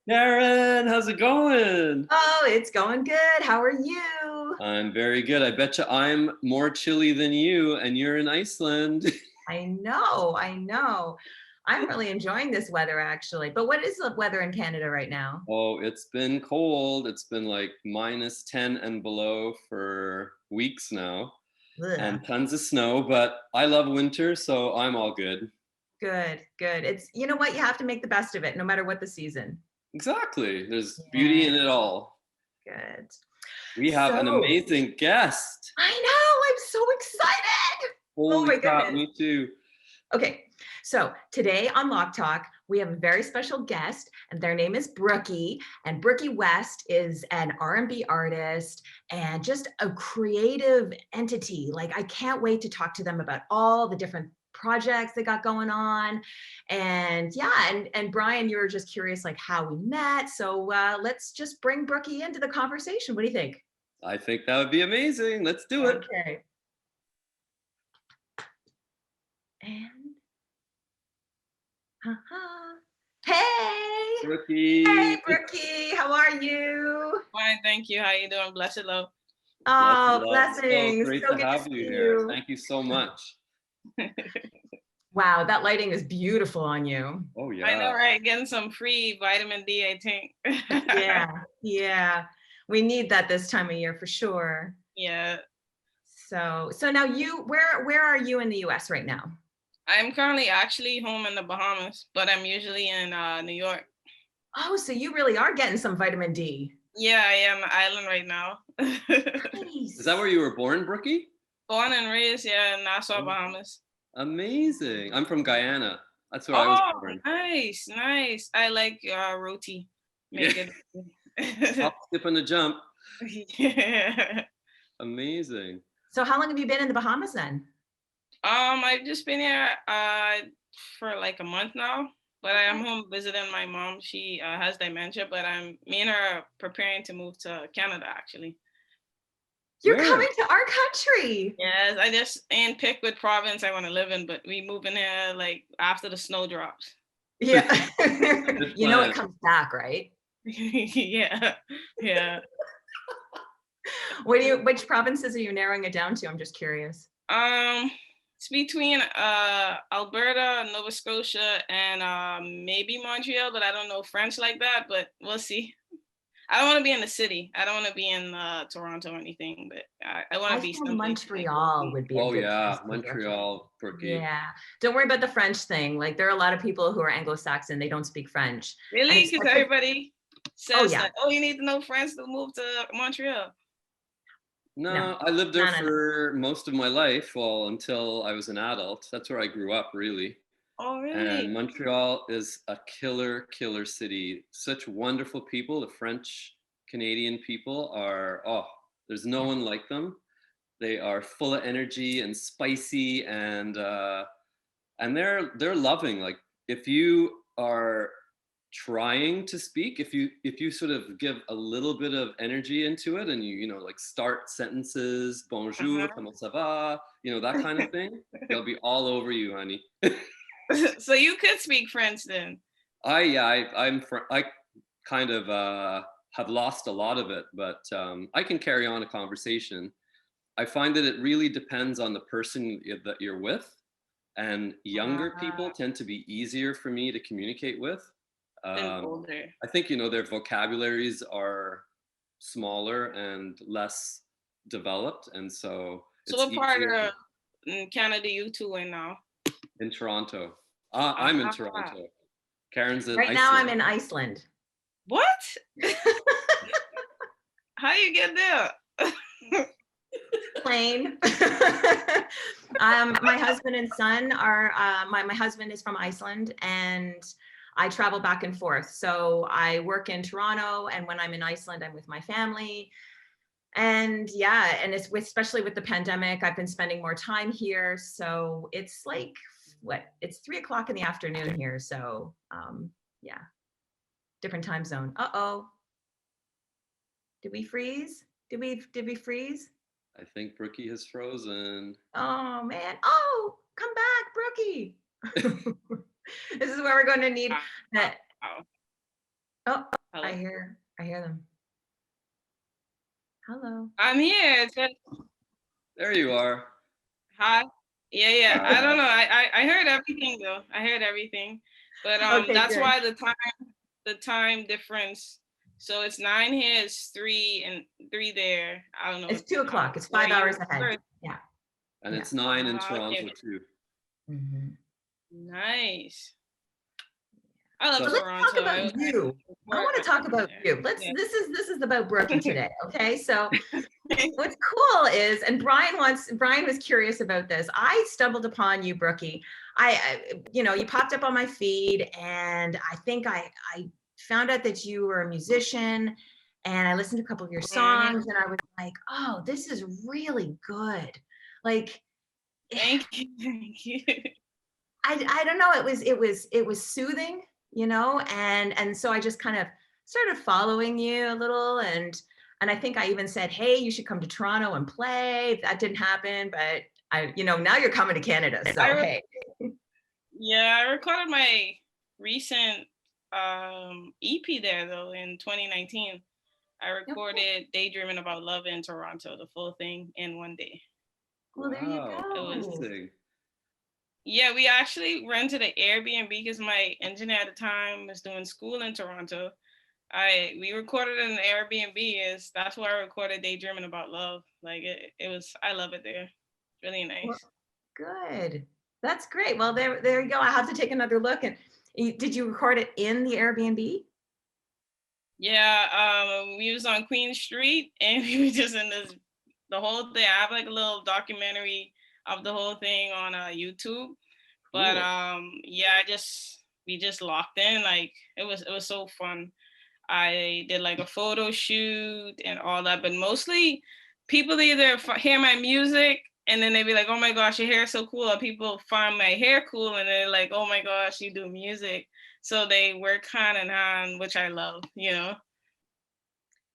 Darren, how's it going? Oh, it's going good. How are you? I'm very good. I bet you I'm more chilly than you, and you're in Iceland. I know. I'm really enjoying this weather actually. But what is the weather in Canada right now? Oh, it's been cold. It's been like -10 and below for weeks now, Ugh. and tons of snow, but I love winter, so I'm all good. Good, good. It's you know what? You have to make the best of it, no matter what the season. Exactly. There's beauty Yeah, in it all. good. We have an So amazing guest. I know, I'm so excited. Oh Holy my crap, goodness. me too. Okay, so today on LocTalk, we have a very special guest, and their name is Brooky. And Brooky West is an R&B artist and just a creative entity. Like, I can't wait to talk to them about all the different projects they got going on. And yeah, and Brian, you were just curious, like how we met. So let's just bring Brooky into the conversation. What do you think? I think that would be amazing. Let's do it. Okay. And haha. Hey. Hey, Rookie. Brookie, how are you? Fine, thank you. How you doing? Blessed love. Bless you, Oh, love. So blessings. great So to good to have see you here. you. Thank you so much. Wow, that lighting is beautiful on you. Oh I know, yeah. right? Getting some free vitamin D, I think. Yeah, yeah. We need that this time of year for sure. Yeah. So now where are you in the US right now? I'm currently actually home in the Bahamas, but I'm usually in New York. Oh, so you really are getting some vitamin D. Yeah, I am island right now. Is that where you were born, Brookie? Born and raised, yeah, in Nassau, Oh, Bahamas. amazing. I'm from Guyana. That's where I was Oh, born. nice, nice. I like roti. Yeah. Make it. Hop, skip, and a jump. Yeah. Amazing. So how long have you been in the Bahamas then? I've just been here for like a month now, but I am home visiting my mom. She has dementia, but me and her are preparing to move to Canada actually. You're Where? coming to our country. Yes, I just ain't picked what province I want to live in, but we move in here like after the snow drops. Yeah. Good You know it plan. comes back, right? Yeah, yeah. Which provinces are you narrowing it down to? I'm just curious. It's between Alberta, Nova Scotia, and maybe Montreal, but I don't know French like that. But we'll see. I don't want to be in the city. I don't want to be in Toronto or anything, but I want I to be think someplace like Montreal local. would be a Oh good place yeah, to live. Montreal, Brookie. Yeah. Don't worry about the French thing. Like there are a lot of people who are Anglo-Saxon, they don't speak French. And Really? Because especially, everybody oh says yeah. that, oh, you need to know French to move to Montreal. No. No, I lived there No, no, no. for most of my life, well, until I was an adult. That's where I grew up, really. Oh, And really? Montreal is a killer city. Such wonderful people. The French Canadian people are, oh, there's no Yeah. one like them. They are full of energy and spicy, and they're loving. Like if you are trying to speak, if you sort of give a little bit of energy into it, and you know like start sentences, bonjour, Uh-huh. comment ça va, that kind of thing, they'll be all over you, honey. So you could speak French then. I kind of have lost a lot of it, but I can carry on a conversation. I find that it really depends on the person that you're with, and younger people Ah, tend to be easier for me to communicate with. then Um, older. I think their vocabularies are smaller and less developed, and so So it's what part easier of Canada you two in now? in Toronto. I'm in Ah, Toronto. Karen's in Right now I'm Iceland. in Iceland. what? How you get there? Plane. My husband and son are my husband is from Iceland and I travel back and forth. So I work in Toronto and when I'm in Iceland, I'm with my family. And yeah, and especially with the pandemic, I've been spending more time here. So it's like it's 3 o'clock in the afternoon here. So yeah, different time zone. Uh-oh. Did we freeze? Did we freeze? I think Brookie has frozen. Oh man. Oh, come back, Brookie. This is where we're going to need that. Wow. Oh, Hello. I hear them. Hello. I'm here. It said There you are. hi. Yeah. I don't know. Uh, I heard everything though. I heard everything. But Okay, that's good. why the time difference. So it's 9 here, it's 3 and 3 there. I don't know It's 2 o'clock. It's where 5 hours you ahead. were. Yeah. and Yeah. it's 9 in Okay. Toronto too. Mhm. Nice. I love So So let's talk Toronto. about you. I want to talk about you. Yeah. This is about Brooky today. Okay. So what's cool is, and Brian was curious about this. I stumbled upon you, Brooky. You popped up on my feed, and I think I found out that you were a musician, and I listened to a couple of your Mhm. songs, and I was like, oh, this is really good. Like, Thank you. Thank you. I don't know. It was soothing, and so I just kind of started following you a little, and I think I even said, hey, you should come to Toronto and play. That didn't happen, but now you're coming to Canada, so hey. I recorded my recent EP there though in 2019. I recorded Daydreaming About Love in Toronto, the full thing in one day. Well, there you wow, It was go. amazing. Yeah, we actually rented an Airbnb because my engineer at the time was doing school in Toronto. We recorded in an Airbnb. That's where I recorded Daydreaming About Love. Like it was. I love it there. It's really Well, nice. good. That's great. Well, there you go. I have to take another look. And did you record it in the Airbnb? Yeah, we was on Queen Street and we were just in the whole thing. I have like a little documentary of the whole thing on YouTube. But Cool. yeah, we just locked in. Like it was so fun. I did like a photo shoot and all that, but mostly people either hear my music and then they be like, "Oh my gosh, your hair is so cool," or people find my hair cool and they're like, "Oh my gosh, you do music." So they work hand in hand, which I love.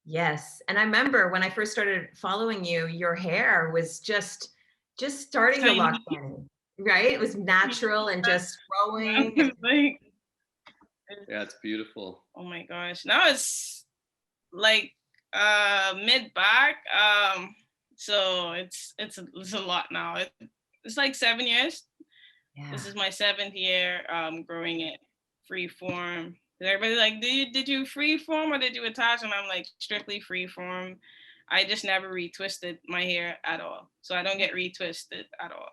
Yes. And I remember when I first started following you, your hair was just starting to lock Tiny. in, right? It was natural and just growing. And Like, Yeah, it's beautiful. oh my gosh. Now it's like mid back. So it's a lot now. It's like 7 years. yeah. This is my 7th year growing it free form. Everybody like, did you free form or did you attach? And I'm like, strictly free form. I just never retwisted my hair at all. So I don't get retwisted at all.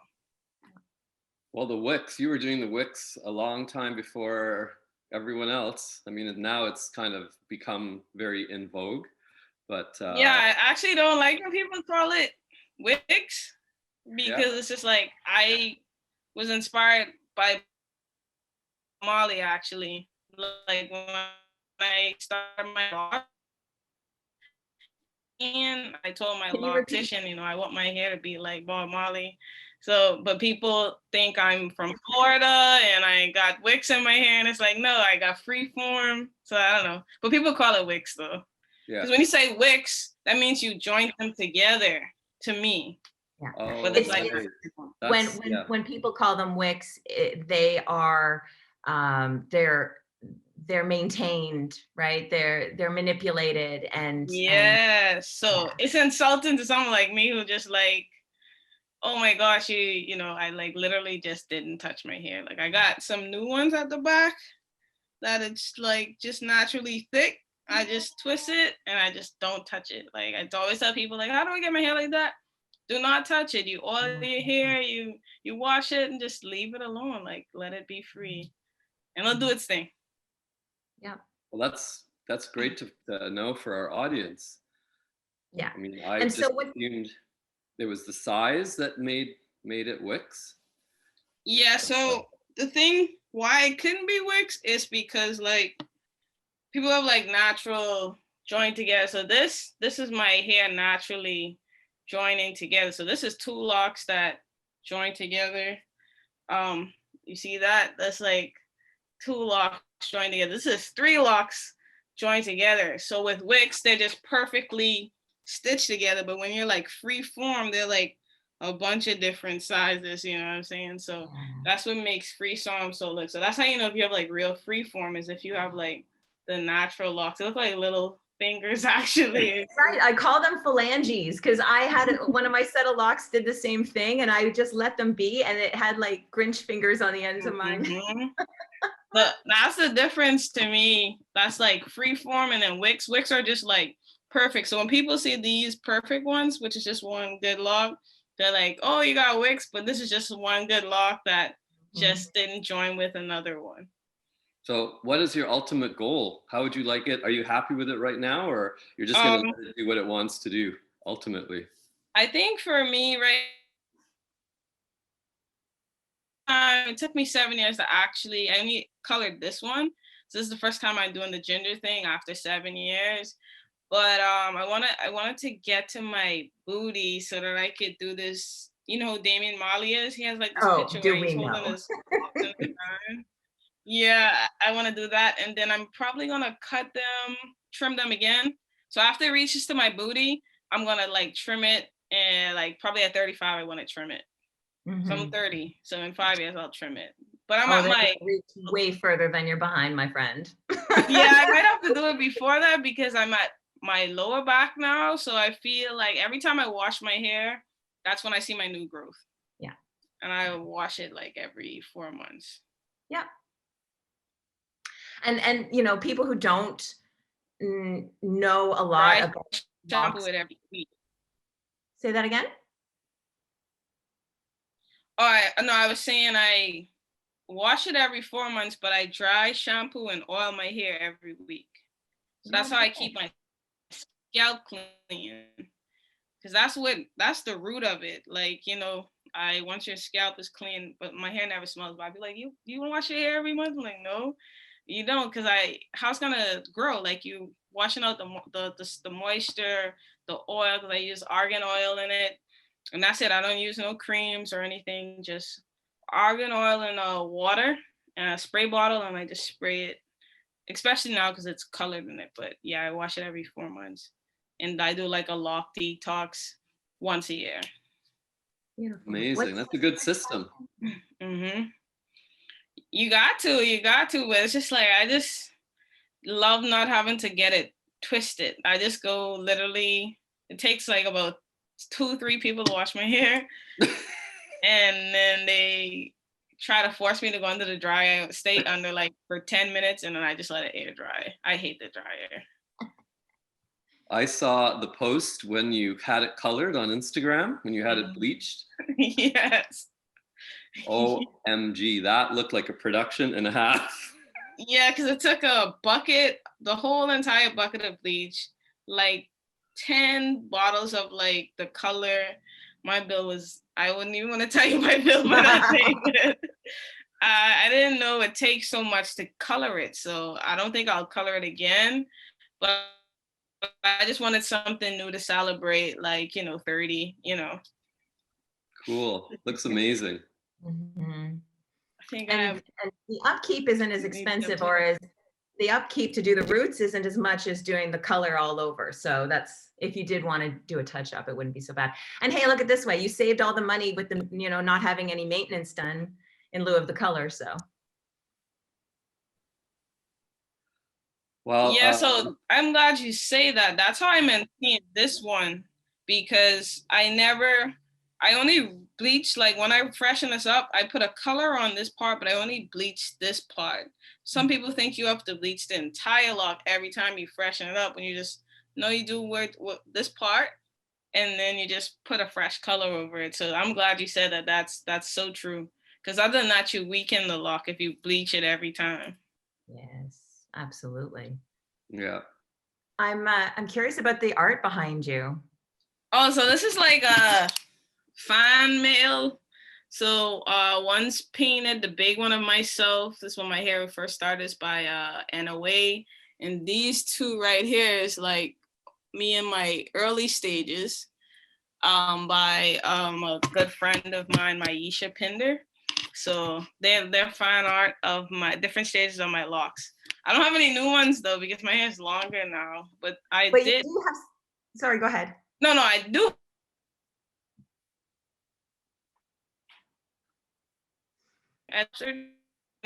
Well, the wicks, you were doing the wicks a long time before everyone else. I mean, now it's kind of become very in vogue, but Yeah, I actually don't like when people call it wigs yeah. because it's just like I was inspired by Molly actually. Like when I started my lock, and I told my Can you repeat? loctician, I want my hair to be like Bob Marley. So, but people think I'm from Florida and I got wicks in my hair, and it's like, no, I got free form. So I don't know, but people call it wicks though, Yeah. because when you say wicks, that means you joint them together. To me, Yeah. but Oh, it's like right. when That's yeah. when people call them wicks, they are they're maintained, right? They're manipulated and yeah. So yeah. it's insulting to someone like me who just like, oh my gosh, I like literally just didn't touch my hair. Like I got some new ones at the back that it's like just naturally thick. I just twist it and I just don't touch it. Like I always tell people, like, how do I get my hair like that? Do not touch it. You oil your hair, you wash it and just leave it alone. Like let it be free. And it'll do its thing. Yeah. Well, that's great to know for our audience. Yeah. I mean, I And just so what assumed it was the size that made it wicks. Yeah, so the thing why it couldn't be wicks is because like people have like natural joined together. So this is my hair naturally joining together. So this is 2 locks that join together. You see that? That's like 2 locks joined together. This is 3 locks joined together. So with wicks, they're just perfectly stitched together. But when you're like free form, they're like a bunch of different sizes, you know what I'm saying? So yeah. that's what makes free form so look. So that's how you know if you have like real free form is if you have like the natural locks. They look like little fingers actually. Right, I call them phalanges because I had one of my set of locks did the same thing, and I just let them be, and it had like Grinch fingers on the ends of mine. Mm-hmm. That's the difference to me. That's like freeform, and then wicks. Wicks are just like perfect. So when people see these perfect ones, which is just one good lock, they're like, "Oh, you got wicks," but this is just one good lock that just didn't join with another one. So what is your ultimate goal? How would you like it? Are you happy with it right now, or you're just going to let it do what it wants to do ultimately? I think for me, right, it took me 7 years to actually, I only colored this one. So this is the first time I'm doing the ginger thing after 7 years. But I wanted to get to my booty so that I could do this. You know who Damian Marley is? He has like this picture where he's holding his yeah, I want to do that. And then I'm probably gonna cut them, trim them again. So after it reaches to my booty, I'm gonna like trim it, and like probably at 35, I want to trim it. So I'm 30. So in 5 years, I'll trim it. But I'm at my reach way further than you're behind, my friend. Yeah, I might have to do it before that because I'm at my lower back now. So I feel like every time I wash my hair, that's when I see my new growth. Yeah. And I wash it like every 4 months. Yeah. And you know, people who don't know a lot about shampoo it every week. Say that again? I was saying I wash it every 4 months, but I dry, shampoo, and oil my hair every week. So that's how I keep my scalp clean. Because that's the root of it. Like, you know, once your scalp is clean, but my hair never smells. But I'd be like, you wash your hair every month? I'm like, no, you don't, because how it's gonna grow? Like you washing out the moisture, the oil, because I use argan oil in it. And that's it. I don't use no creams or anything, just argan oil and water and a spray bottle, and I just spray it, especially now because it's colored in it. But yeah, I wash it every 4 months. And I do like a lock detox once a year. Beautiful. Amazing. That's a good system. Mm-hmm. You got to, but it's just like, I just love not having to get it twisted. I just go literally, it takes like about 2-3 people to wash my hair. And then they try to force me to go under the dryer. I stay under like for 10 minutes and then I just let it air dry. I hate the dryer. I saw the post when you had it colored on Instagram, when you had it bleached. Yes. OMG, that looked like a production and a half. Yeah, because it took a bucket, the whole entire bucket of bleach, like 10 bottles of like the color. My bill was, I wouldn't even want to tell you my bill, but I didn't know it takes so much to color it. So I don't think I'll color it again. But I just wanted something new to celebrate, like, 30, Cool. Looks amazing. Mm-hmm. I think and the upkeep isn't as expensive, or as the upkeep to do the roots isn't as much as doing the color all over. So that's, if you did want to do a touch up, it wouldn't be so bad. And hey, look at this way. You saved all the money with the, not having any maintenance done in lieu of the color. So. Well, yeah, so I'm glad you say that. That's how I maintained this one, because I only bleach, like when I freshen this up, I put a color on this part, but I only bleach this part. Some people think you have to bleach the entire lock every time you freshen it up, when you just know you do with this part, and then you just put a fresh color over it. So I'm glad you said that. That's so true. Because other than that, you weaken the lock if you bleach it every time. Yes, absolutely. Yeah. I'm curious about the art behind you. Oh, so this is like a fan mail. So once painted, the big one of myself. This is when my hair first started, is by Anna Way. And these two right here is like me in my early stages, by a good friend of mine, Maisha Pinder. So they're fine art of my different stages of my locks. I don't have any new ones though, because my hair is longer now. But I did. You have, sorry, go ahead. No, I do. After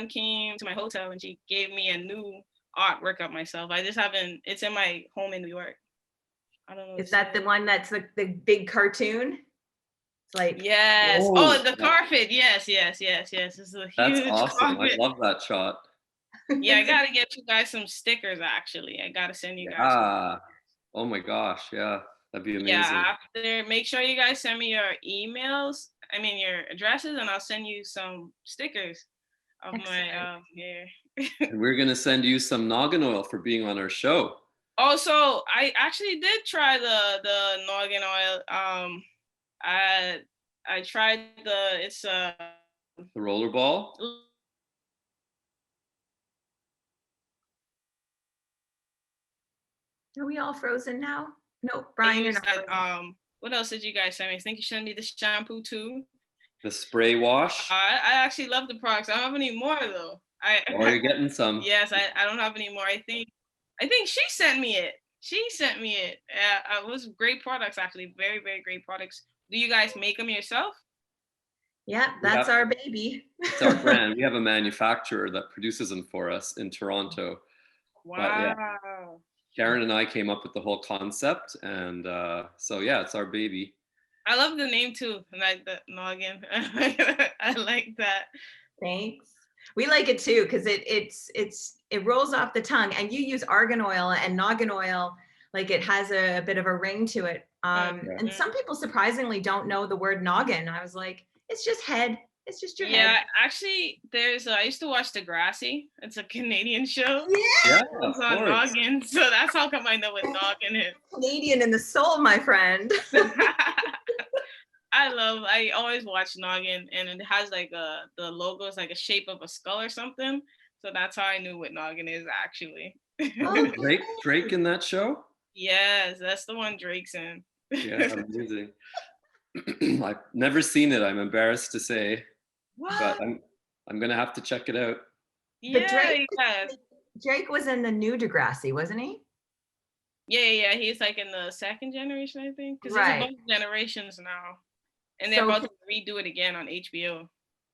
came to my hotel and she gave me a new artwork of myself. I just haven't. It's in my home in New York. I don't know. Is that the one that's the big cartoon? It's like, Yes. Oh, Oh, the carpet. Yes. It's a that's huge awesome. I carpet. love that shot. Yeah, I gotta get you guys some stickers. Actually, I gotta send you guys. Ah, oh my gosh, yeah, that'd be amazing. Yeah, after, make sure you guys send me your emails. I mean your addresses, and I'll send you some stickers of my hair. And we're gonna send you some noggin oil for being on our show. Also, I actually did try the noggin oil. I tried it's The rollerball. are we all frozen now? No, Brian, you're not frozen. What else did you guys send me? I think you sent me the shampoo too. The spray wash. I actually love the products. I don't have any more though. Oh, you're getting some. Yes, I don't have any more. I think she sent me it. Yeah, it was great products actually. Very, very great products. Do you guys make them yourself? Yeah, that's our baby. It's our brand. We have a manufacturer that produces them for us in Toronto. Wow. But yeah, Karen and I came up with the whole concept, and so yeah, it's our baby. I love the name too. Like the noggin. I like that. Thanks. We like it too because it rolls off the tongue, and you use argan oil and noggin oil, like it has a bit of a ring to it. And some people surprisingly don't know the word noggin. I was like, it's just head. It's just your head. Yeah, actually, I used to watch Degrassi. It's a Canadian show. Yeah, it's on noggin, so that's how come I know what noggin is. Canadian in the soul, my friend. I always watch noggin, and it has like the logo is like a shape of a skull or something. So that's how I knew what noggin is actually. Oh, Drake in that show? Yes, that's the one Drake's in. Yeah, amazing. I've never seen it. I'm embarrassed to say, but I'm gonna have to check it out. Yeah, Drake was in the new Degrassi, wasn't he? Yeah. He's like in the second generation, I think, because there's a bunch of generations now, and they're about to redo it again on HBO.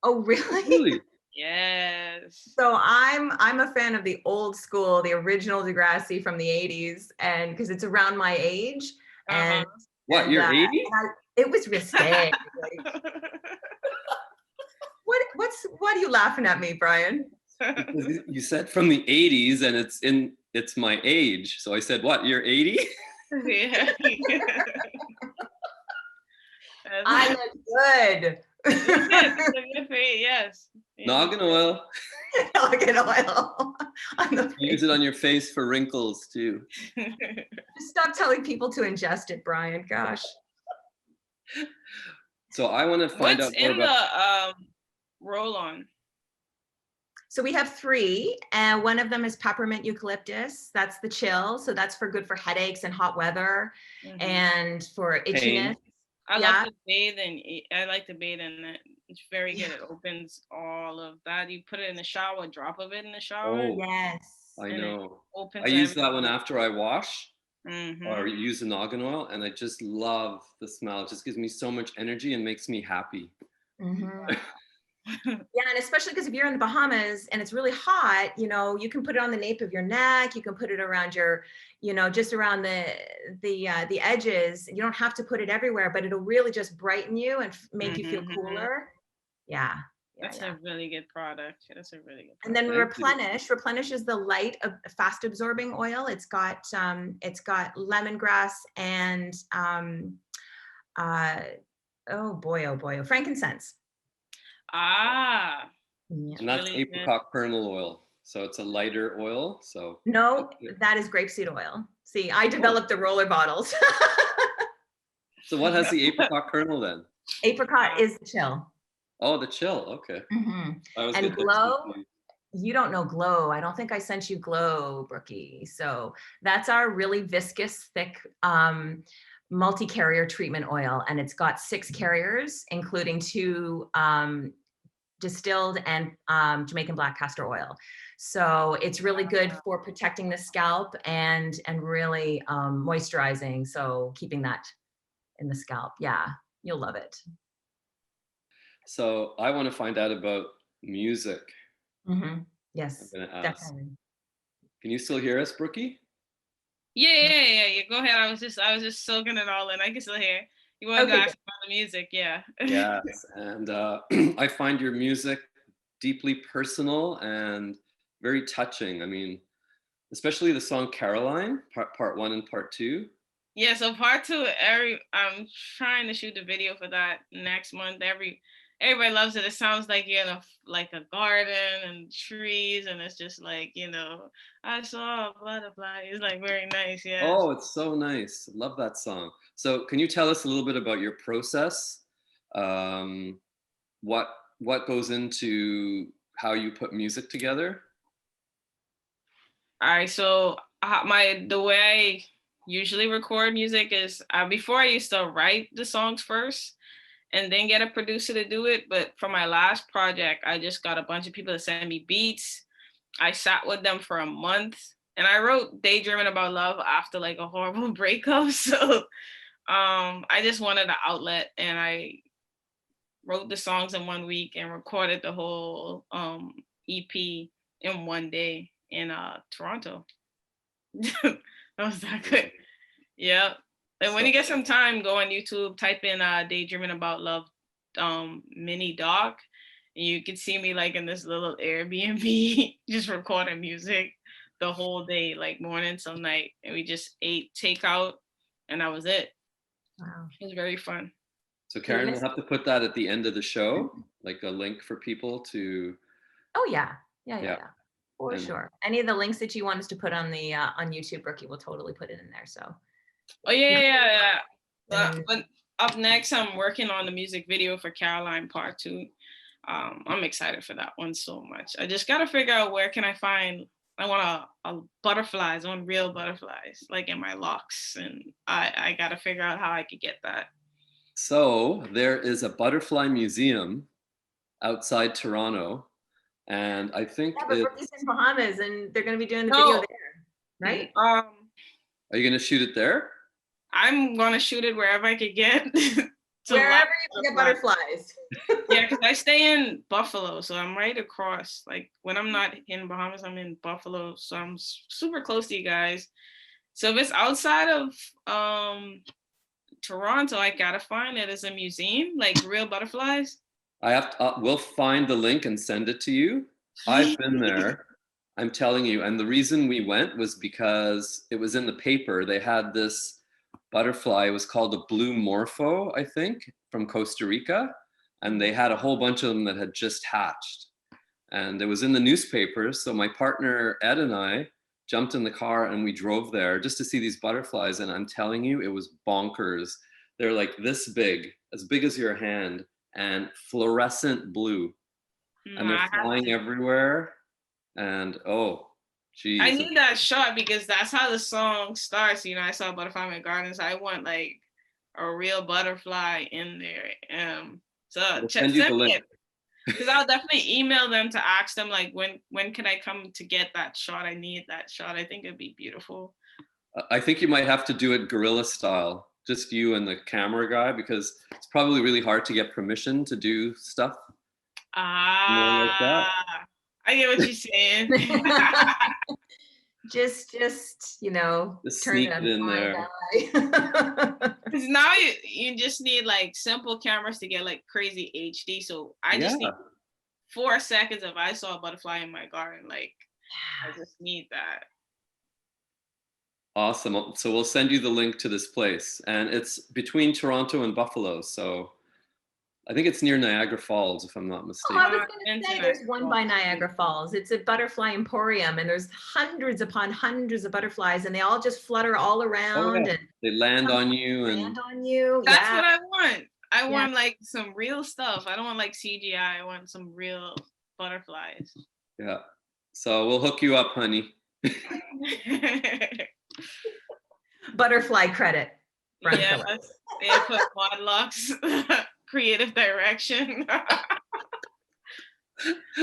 Oh, really? Yes. So I'm a fan of the old school, the original Degrassi from the 80s, and because it's around my age. And what, you're 80? It was risque. What are you laughing at me, Brian? Because you said from the 80s, and it's my age. So I said, what, you're 80? Yeah. I look good. Yes. Noggin oil. Noggin oil. Use it on your face for wrinkles too. Just stop telling people to ingest it, Brian. Gosh. So I want to find out more about the roll-on. So we have 3, and one of them is peppermint eucalyptus. That's the chill. So that's good for headaches and hot weather, and for itchiness. I like to bathe in it. It's very good. It opens all of that. You put it in the shower, a drop of it in the shower. Oh, yes. I know. I use that one after I wash, Mm-hmm. or use the noggin oil, and I just love the smell. It just gives me so much energy and makes me happy. Mm-hmm. Yeah, and especially because if you're in the Bahamas and it's really hot, you know, you can put it on the nape of your neck. You can put it around your, you know, just around the edges. You don't have to put it everywhere, but it'll really just brighten you and make you feel cooler. Yeah. That's a really good product. That's a really good product. And then Replenish is the light, fast absorbing oil. It's got lemongrass and frankincense. Ah. Yeah. And that's really apricot kernel oil. So it's a lighter oil. So no, that is grapeseed oil. See, I developed the roller bottles. So what has the apricot kernel then? Apricot is the chill. Oh, the chill. Okay. Mm-hmm. And Glow, you don't know Glow. I don't think I sent you Glow, Brooky. So that's our really viscous, thick multi-carrier treatment oil. And it's got 6 carriers, including 2 distilled and Jamaican black castor oil. So it's really good for protecting the scalp and really moisturizing. So keeping that in the scalp. Yeah, you'll love it. So I want to find out about music. Mm-hmm. Yes, definitely. Can you still hear us, Brooky? Yeah. Go ahead. I was just soaking it all in. I can still hear. You wanted to Okay, ask about the music, yeah. Yes, and I find your music deeply personal and very touching. I mean, especially the song Caroline, part one and part two. Yeah, so part two, I'm trying to shoot the video for that next month. Everybody loves it. It sounds like you're in like a garden and trees, and it's just like, I saw a butterfly. It's like very nice, yeah. Oh, it's so nice. Love that song. So, can you tell us a little bit about your process? Um, what what goes into how you put music together? All right, so the way I usually record music is before I used to write the songs first and then get a producer to do it. But for my last project, I just got a bunch of people to send me beats. I sat with them for a month and I wrote Daydreaming About Love after like a horrible breakup. So I just wanted an outlet and I wrote the songs in 1 week and recorded the whole EP in one day in Toronto. That was that good. Yeah. And when you get some time, go on YouTube, type in Daydreaming About Love mini doc, and you can see me like in this little Airbnb just recording music the whole day, like morning till night. And we just ate takeout and that was it. Wow. It was very fun. So, Karen, we'll have to put that at the end of the show, like a link for people to. Oh yeah. For And- sure. Any of the links that you want us to put on the on YouTube, Brooky will totally put it in there. So. Oh yeah. But up next, I'm working on the music video for Caroline Part 2. I'm excited for that one so much. I just gotta figure out where can I find. I want a butterflies. I want real butterflies, like in my locks, and I gotta figure out how I could get that. So there is a butterfly museum outside Toronto, and I think Yeah, but Brooky's in Bahamas, and they're going to be doing the video there, right? Are you going to shoot it there? I'm gonna shoot it wherever I could get. Wherever you can get butterflies. Yeah, because I stay in Buffalo, so I'm right across. Like when I'm not in Bahamas, I'm in Buffalo, so I'm super close to you guys. So if it's outside of Toronto, I gotta find it as a museum, like real butterflies. We'll find the link and send it to you. I've been there. I'm telling you, and the reason we went was because it was in the paper. They had this butterfly. It was called a blue morpho, I think, from Costa Rica, and they had a whole bunch of them that had just hatched, and it was in the newspapers. So my partner Ed and I jumped in the car and we drove there just to see these butterflies, and I'm telling you, it was bonkers. They're like this big, as big as your hand, and fluorescent blue, and they're flying everywhere. And oh, geez. I need that shot because that's how the song starts. I saw a butterfly in my garden, so I want like a real butterfly in there. So send me it, because I'll definitely email them to ask them like when can I come to get that shot? I need that shot. I think it'd be beautiful. I think you might have to do it guerrilla style, just you and the camera guy, because it's probably really hard to get permission to do stuff. Like that. I get what you're saying. just turn it in there. Because now you just need like simple cameras to get like crazy HD. So I just need 4 seconds if I saw a butterfly in my garden. Like I just need that. Awesome. So we'll send you the link to this place, and it's between Toronto and Buffalo. So I think it's near Niagara Falls, if I'm not mistaken. Oh, I was going to say there's one by Niagara Falls. It's a butterfly emporium, and there's hundreds upon hundreds of butterflies, and they all just flutter all around. And they land on you. That's what I want. I want like some real stuff. I don't want like CGI. I want some real butterflies. Yeah. So we'll hook you up, honey. Butterfly credit. Yeah, they put quad locks. Creative direction.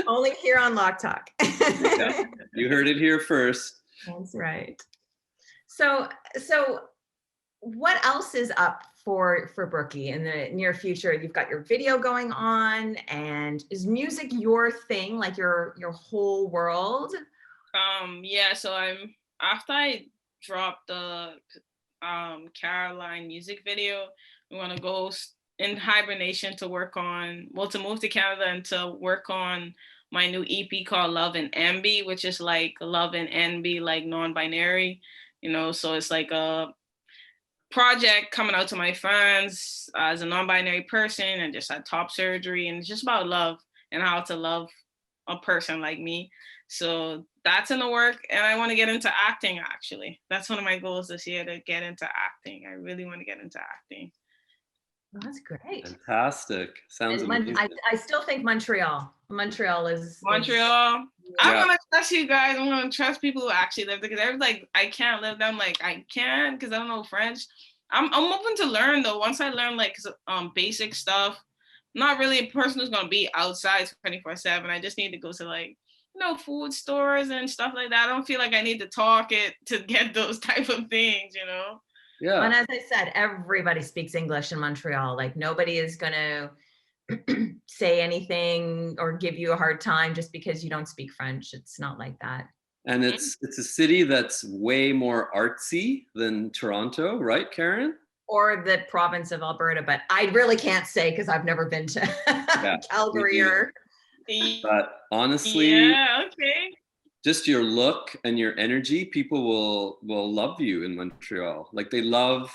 Only here on LocTalk. Yeah, you heard it here first. That's right. So what else is up for Brooky in the near future? You've got your video going on, and is music your thing, like your whole world? Yeah, so after I dropped the Caroline music video, I'm gonna go in hibernation to work on, well, to move to Canada and to work on my new EP called Love and Envy, which is like love and envy, like non-binary, so it's like a project coming out to my friends as a non-binary person and just had top surgery, and it's just about love and how to love a person like me. So that's in the work, and I want to get into acting. Actually, that's one of my goals this year, to get into acting. I really want to get into acting. Well, that's great. Fantastic. Sounds amazing. I still think Montreal is Montreal. I'm gonna trust you guys. I'm gonna trust people who actually live there, because they're like, I can't live there. I'm like, I can, because I don't know French. I'm open to learn though. Once I learn like basic stuff, I'm not really a person who's gonna be outside 24/7. I just need to go to like food stores and stuff like that. I don't feel like I need to talk it to get those type of things, Yeah. And as I said, everybody speaks English in Montreal. Like nobody is gonna say anything or give you a hard time just because you don't speak French. It's not like that. And it's a city that's way more artsy than Toronto, right, Karen? Or the province of Alberta, but I really can't say because I've never been to Calgary or. But honestly, just your look and your energy, people will love you in Montreal. Like they love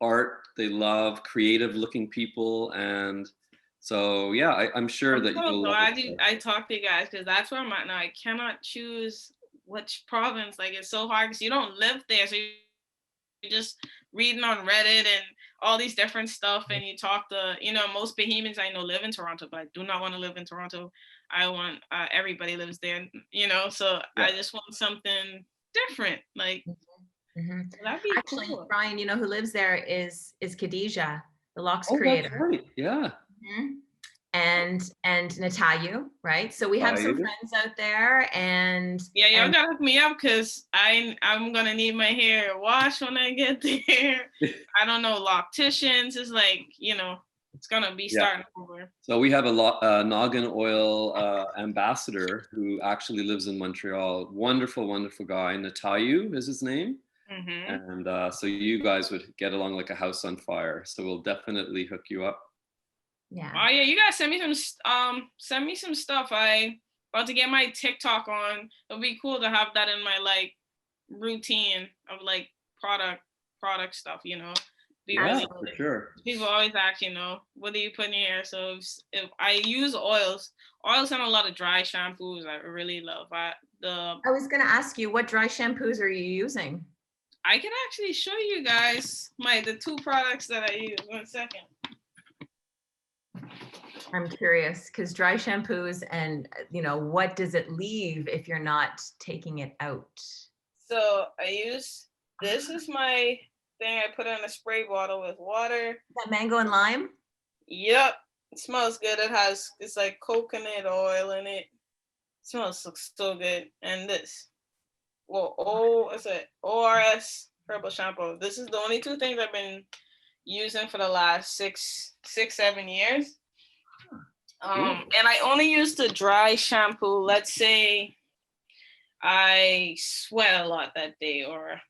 art, they love creative looking people, and so yeah, I'm sure that you'll love it. I talk to you guys because that's where I'm at now. I cannot choose which province. Like it's so hard because you don't live there, so you're just reading on Reddit and all these different stuff, and you talk to most Bahamians I know live in Toronto, but I do not want to live in Toronto. I want everybody lives there, so I just want something different, like that'd be actually cool. Brian, who lives there is Khadija, the LocTalk Oh, creator. that's right. Yeah. And Natalia, right? So we have some friends out there, and y'all gotta hook me up because I'm gonna need my hair washed when I get there. I don't know locticians. It's like it's gonna be starting over. So we have a noggin oil ambassador who actually lives in Montreal. Wonderful, wonderful guy. Natayu is his name. And so you guys would get along like a house on fire. So we'll definitely hook you up. Yeah. Oh yeah, you guys send me some stuff. I about to get my TikTok on. It'll be cool to have that in my like routine of like product stuff. Be really for sure. People always ask, what do you put in your hair? So if I use oils and a lot of dry shampoos, I really love. I was gonna ask you, what dry shampoos are you using? I can actually show you guys the two products that I use. 1 second. I'm curious because dry shampoos and what does it leave if you're not taking it out? So this is my thing. I put it in a spray bottle with water. That mango and lime? Yep. It smells good. It's like coconut oil in it. It smells so good. And this. It's an ORS herbal shampoo. This is the only two things I've been using for the last 7 years. And I only use the dry shampoo. Let's say I sweat a lot that day, or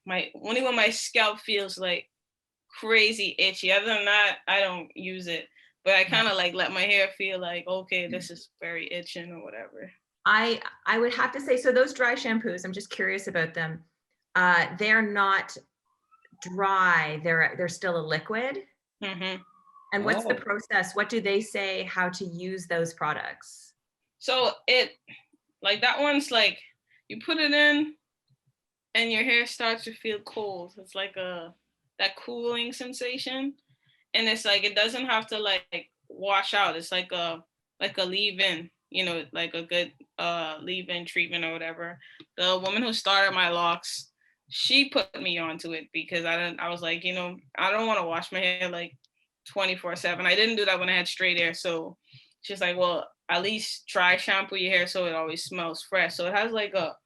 only when my scalp feels like crazy itchy. Other than that, I don't use it. But I kind of like let my hair feel like, okay, this is very itching or whatever. I would have to say, so those dry shampoos, I'm just curious about them. They're not dry. They're still a liquid. And what's the process? What do they say how to use those products? So that one's like, you put it in and your hair starts to feel cold. It's like that cooling sensation. And it's like, it doesn't have to like wash out. It's like a leave-in, like a good leave-in treatment or whatever. The woman who started my locks, she put me onto it because I was like, I don't want to wash my hair like 24/7. I didn't do that when I had straight hair. So she's like, well, at least dry shampoo your hair so it always smells fresh. So it has like a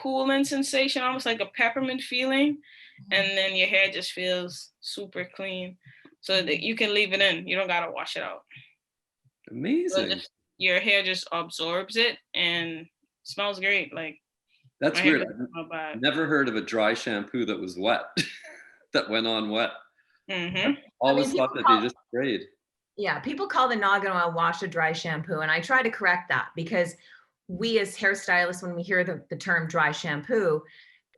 cooling sensation, almost like a peppermint feeling. And then your hair just feels super clean. So that you can leave it in. You don't got to wash it out. Amazing. So your hair just absorbs it and smells great. Like That's My hair weird. doesn't smell I've bad. never heard of a dry shampoo that was wet, that went on wet. Mm-hmm. I mean, Always thought that they just sprayed. yeah, people call the Nagano oil wash a dry shampoo, and I try to correct that because we as hairstylists, when we hear the term dry shampoo,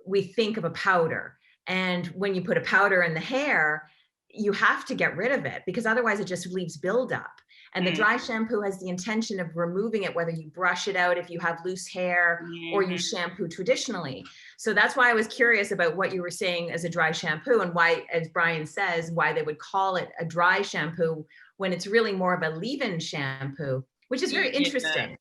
we think of a powder. And when you put a powder in the hair, you have to get rid of it because otherwise it just leaves buildup. And the dry shampoo has the intention of removing it, whether you brush it out if you have loose hair or you shampoo traditionally. So that's why I was curious about what you were saying as a dry shampoo and why, as Brian says, why they would call it a dry shampoo when it's really more of a leave-in shampoo, which is very interesting.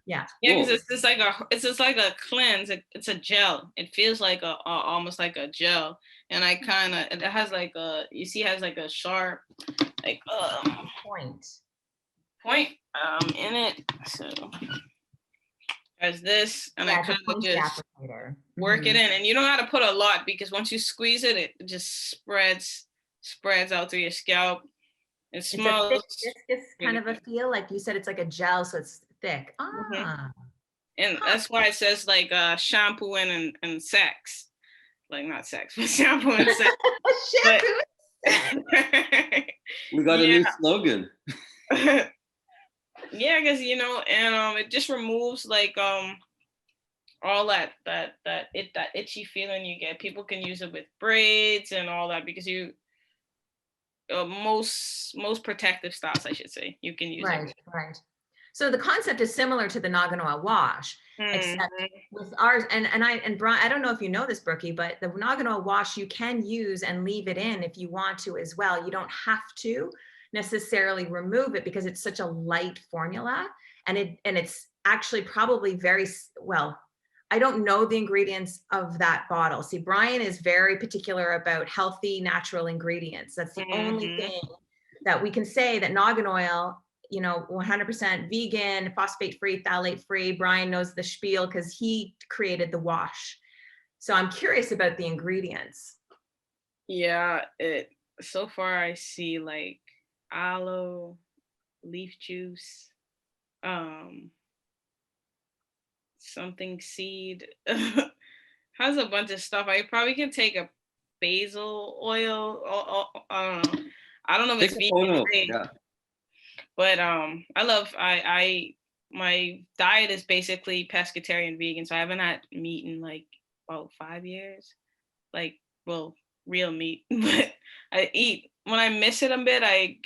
Yeah. Yeah, because it's just like a cleanse. It's a gel. It feels like a almost like a gel, and I kind of it has like a it has like a sharp like point in it. So as this, and I kind of just work it in, and you don't have to put a lot because once you squeeze it, it just spreads out through your scalp. It smells. It's a thick, viscous kind of a feel, like you said. It's like a gel, so it's thick. And that's why it says like shampoo and sex, like not sex, but shampoo and sex. We got a new slogan. Yeah, because and it just removes like all that itchy feeling you get. People can use it with braids and all that because most protective styles, I should say, you can use it. Right. So the concept is similar to the Nagano oil wash, except with ours, and Brian, I don't know if you know this, Brooky, but the Nagano oil wash you can use and leave it in if you want to as well. You don't have to necessarily remove it because it's such a light formula, and it's actually probably very well. I don't know the ingredients of that bottle. See, Brian is very particular about healthy, natural ingredients. That's the only thing that we can say that Nagano oil, 100% vegan, phosphate-free, phthalate-free. Brian knows the spiel because he created the wash. So I'm curious about the ingredients. Yeah, so far I see like aloe, leaf juice, something seed. Has a bunch of stuff. I probably can take a basil oil. I don't know if it's vegan. Yeah. But my diet is basically pescatarian vegan, so I haven't had meat in like about 5 years. Like, well, real meat. But I eat when I miss it a bit. I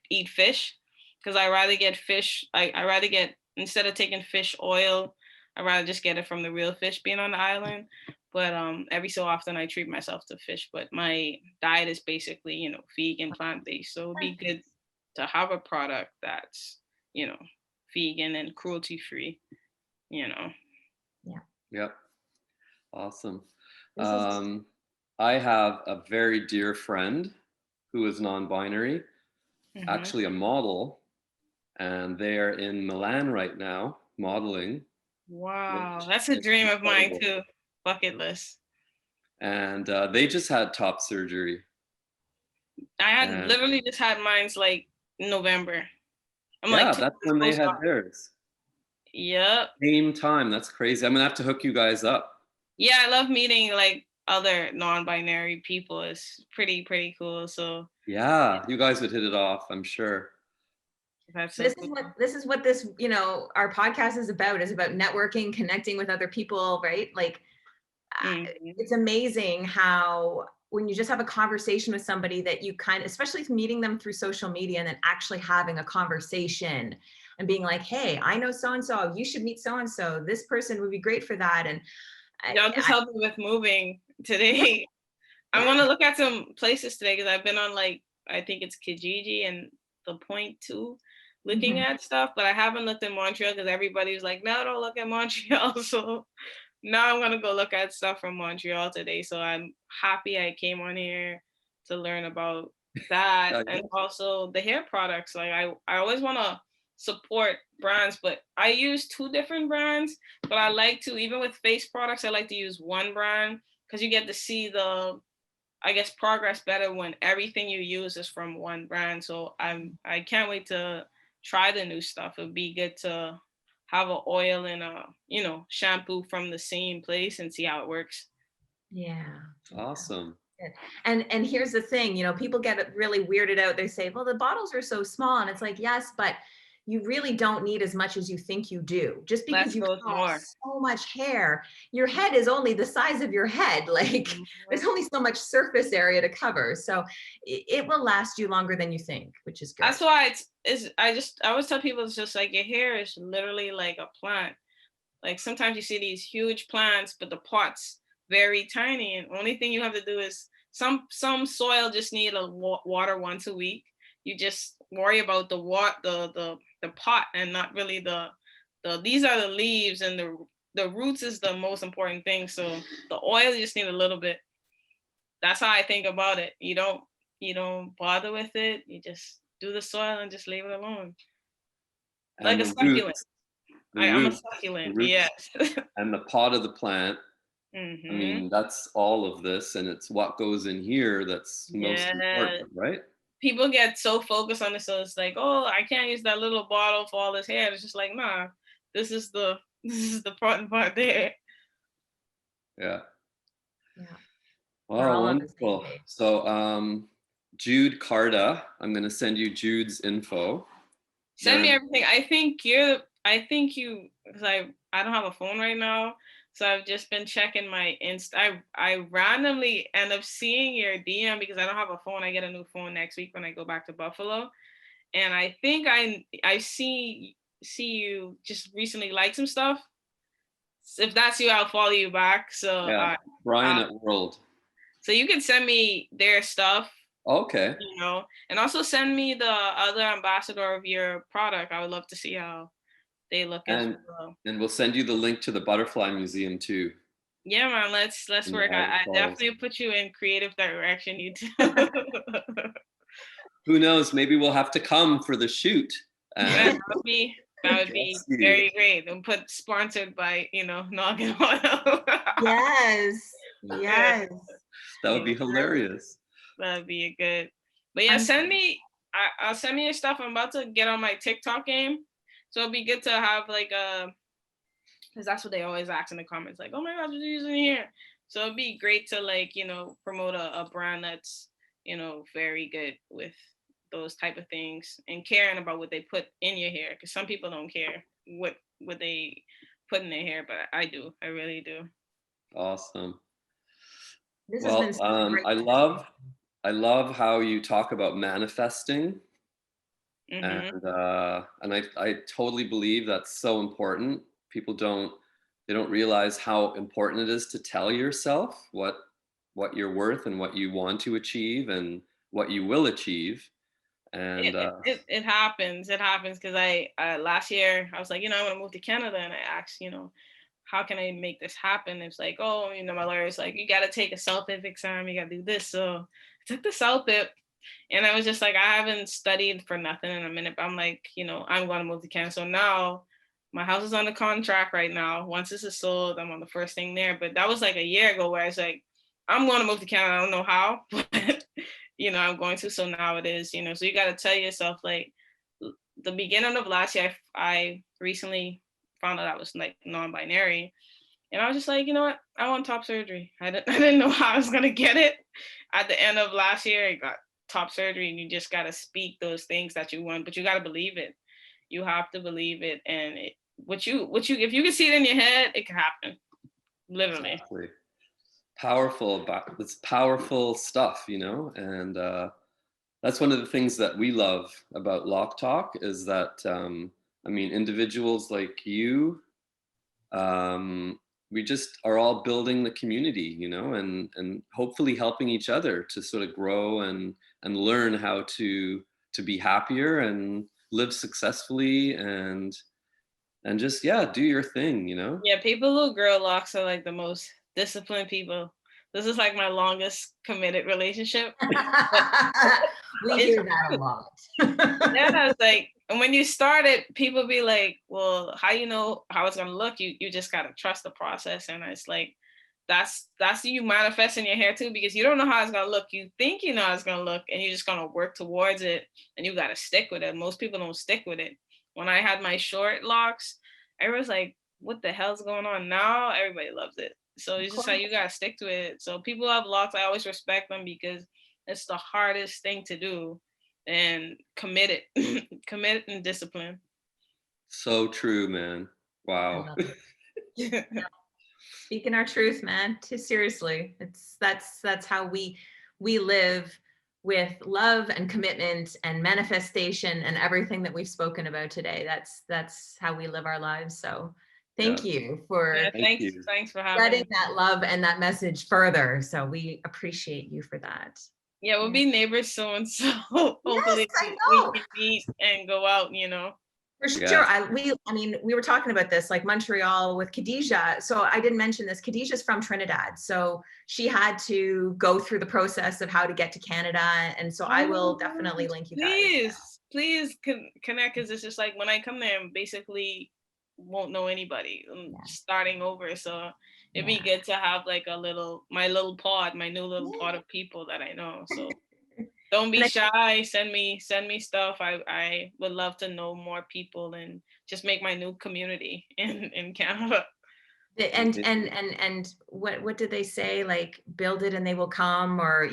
eat fish because I rather get fish. I rather get, instead of taking fish oil, I rather just get it from the real fish being on the island. But every so often I treat myself to fish. But my diet is basically vegan, plant based. So it'd be good to have a product that's vegan and cruelty free. Yeah. Yep. Awesome. I have a very dear friend who is non-binary, actually a model, and they are in Milan right now modeling. Wow, that's a dream of mine too. Bucket list. And they just had top surgery. I had literally just had mine's like November. That's when they had theirs. Yep. Same time. That's crazy. I'm gonna have to hook you guys up. Yeah, I love meeting like other non-binary people. It's pretty cool. So yeah, you guys would hit it off, I'm sure. This is what this our podcast is about networking, connecting with other people, right? Like it's amazing how when you just have a conversation with somebody that you especially meeting them through social media and then actually having a conversation and being like, hey, I know so-and-so, you should meet so-and-so, this person would be great for that. And y'all just helped me with moving today. I'm gonna look at some places today because I've been on like, I think it's Kijiji and the Point too, looking at stuff, but I haven't looked at Montreal because everybody's like, no, don't look at Montreal. So now I'm gonna go look at stuff from Montreal today. So I'm happy I came on here to learn about that. And also the hair products. Like I always want to support brands, but I use 2 different brands. But I like to, even with face products, I like to use one brand because you get to see the, I guess, progress better when everything you use is from one brand. So I can't wait to try the new stuff. It'd be good to have an oil and a, shampoo from the same place and see how it works. Yeah. Awesome. And here's the thing, people get really weirded out. They say, well, the bottles are so small. And it's like, yes, but you really don't need as much as you think you do. Just because Less you goes have more. so much hair, your head is only the size of your head. Like there's only so much surface area to cover. So it will last you longer than you think, which is good. That's why I always tell people, it's just like your hair is literally like a plant. Like sometimes you see these huge plants, but the pot's very tiny, and only thing you have to do is some soil just need a water once a week. You just worry about the pot, and not really the these are the leaves, and the roots is the most important thing. So the oil, you just need a little bit. That's how I think about it. You don't bother with it. You just do the soil and just leave it alone. Like a succulent. I'm a succulent. Yes. And the pot of the plant. Mm-hmm. I mean, that's all of this, and it's what goes in here that's most important, right? People get so focused on it, so it's like, oh, I can't use that little bottle for all this hair. It's just like, nah, this is the important part there. Yeah. Yeah. Wow, wonderful. So, Jude Carda, I'm going to send you Jude's info. Send me everything. I think you, because I don't have a phone right now. So I've just been checking my Insta. I randomly end up seeing your DM because I don't have a phone. I get a new phone next week when I go back to Buffalo. And I think I see you just recently like some stuff. If that's you, I'll follow you back. So yeah, Brian at World. So you can send me their stuff. Okay. And also send me the other ambassador of your product. I would love to see how they look as well. And we'll send you the link to the Butterfly Museum too. Yeah, man, let's work. I definitely put you in creative direction, you too. Who knows? Maybe we'll have to come for the shoot. Yeah, that would be very great. And put sponsored by, Noggin Oil. Yes. That would be hilarious. That'd be good. But yeah, I'll send me your stuff. I'm about to get on my TikTok game. So it'd be good to have like because that's what they always ask in the comments, like, oh my gosh, what are you using here? So it'd be great to like, promote a brand that's, very good with those type of things and caring about what they put in your hair. Because some people don't care what they put in their hair, but I do. I really do. Awesome. This well, has been so great. I love how you talk about manifesting. Mm-hmm. And I totally believe that's so important. People don't realize how important it is to tell yourself what you're worth and what you want to achieve and what you will achieve. And it happens because I last year I was like, I want to move to Canada, and I asked, how can I make this happen? It's like, oh, my lawyer's like, you got to take a CELPIP exam, you got to do this. So I took the CELPIP, and I was just like, I haven't studied for nothing in a minute, but I'm like, I'm going to move to Canada. So now my house is under contract right now. Once this is sold, I'm on the first thing there. But that was like a year ago where I was like, I'm going to move to Canada. I don't know how, but I'm going to. So now it is, so you got to tell yourself, like, the beginning of last year, I recently found out I was like non-binary. And I was just like, you know what? I want top surgery. I didn't know how I was going to get it. At the end of last year, I got top surgery, and you just got to speak those things that you want, but you got to believe it. You have to believe it. And if you can see it in your head, it can happen. Literally. Exactly. It's powerful stuff, and that's one of the things that we love about LocTalk is that, individuals like you, we just are all building the community, and hopefully helping each other to sort of grow and learn how to be happier and live successfully and just, do your thing, Yeah, people who grow locks are like the most disciplined people. This is like my longest committed relationship. We hear that a lot. Yeah, it's like, and when you start it, people be like, well, how you know how it's gonna look? You just gotta trust the process. And it's like, that's you manifest in your hair too, because you don't know how it's gonna look. You think you know how it's gonna look, and you're just gonna work towards it, and you gotta stick with it. Most people don't stick with it. When I had my short locks, everyone's like, what the hell's going on now? Everybody loves it. So it's just like, you gotta stick to it. So people who have locks, I always respect them because it's the hardest thing to do, and commit it, commit and discipline. So true, man. Wow. Yeah. Speaking our truth, man. Seriously, that's how we live, with love and commitment and manifestation and everything that we've spoken about today. That's how we live our lives. So thank you for thanks for having spreading me. that love and that message further. So we appreciate you for that. Yeah, we'll be neighbors soon, so hopefully we can meet and go out, you know. For sure. I mean, we were talking about this, like Montreal with Khadijah. So I didn't mention this. Khadijah's from Trinidad. So she had to go through the process of how to get to Canada. And so I will definitely link you guys. Please connect, because it's just like when I come there, I basically won't know anybody. I'm starting over. So it'd be good to have like my new little pod of people that I know. So don't be shy. Send me stuff. I would love to know more people and just make my new community in Canada. And what did they say? Like, build it and they will come, or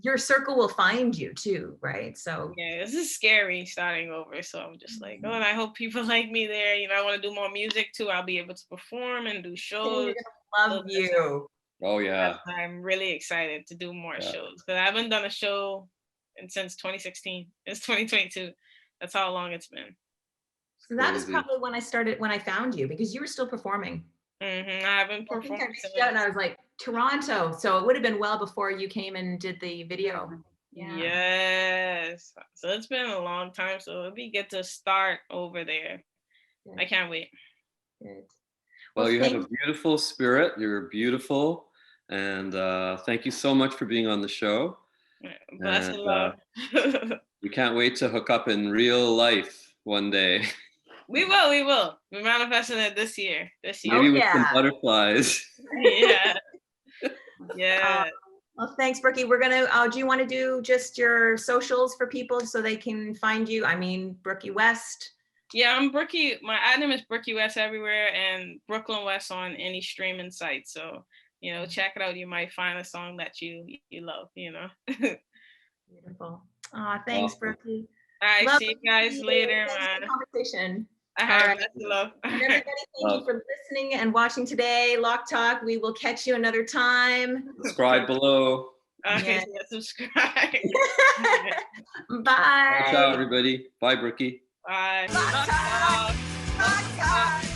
your circle will find you too, right? So yeah, this is scary starting over. So I'm just like, and I hope people like me there. I want to do more music too. I'll be able to perform and do shows. Love you. Oh yeah. I'm really excited to do more shows, because I haven't done a show since 2016. It's 2022. That's how long it's been. So that was probably when I found you, because you were still performing. I haven't performed. I reached out and I was like, Toronto. So it would have been well before you came and did the video. Yeah. Yes. So it's been a long time. So it'd be good to start over there. Good. I can't wait. Good. Well, you have a beautiful spirit. You're beautiful. And thank you so much for being on the show. Bless and love. We can't wait to hook up in real life one day. We will. We're manifesting it this year. Maybe with some butterflies. Yeah. Yeah. Well, thanks, Brooky. We're gonna. Do you want to do just your socials for people so they can find you? I mean, Brooky West. Yeah, I'm Brooky. My ad name is Brooky West everywhere, and Brooklyn West on any streaming site. So check it out. You might find a song that you love. Beautiful. Thanks, Brooky. All right, see you guys later, man. Conversation. All right, love. Everybody, thank you for listening and watching today. LocTalk. We will catch you another time. Subscribe below. Okay, subscribe. Bye. Ciao, everybody. Bye, Brooky. Bye. LocTalk. LocTalk.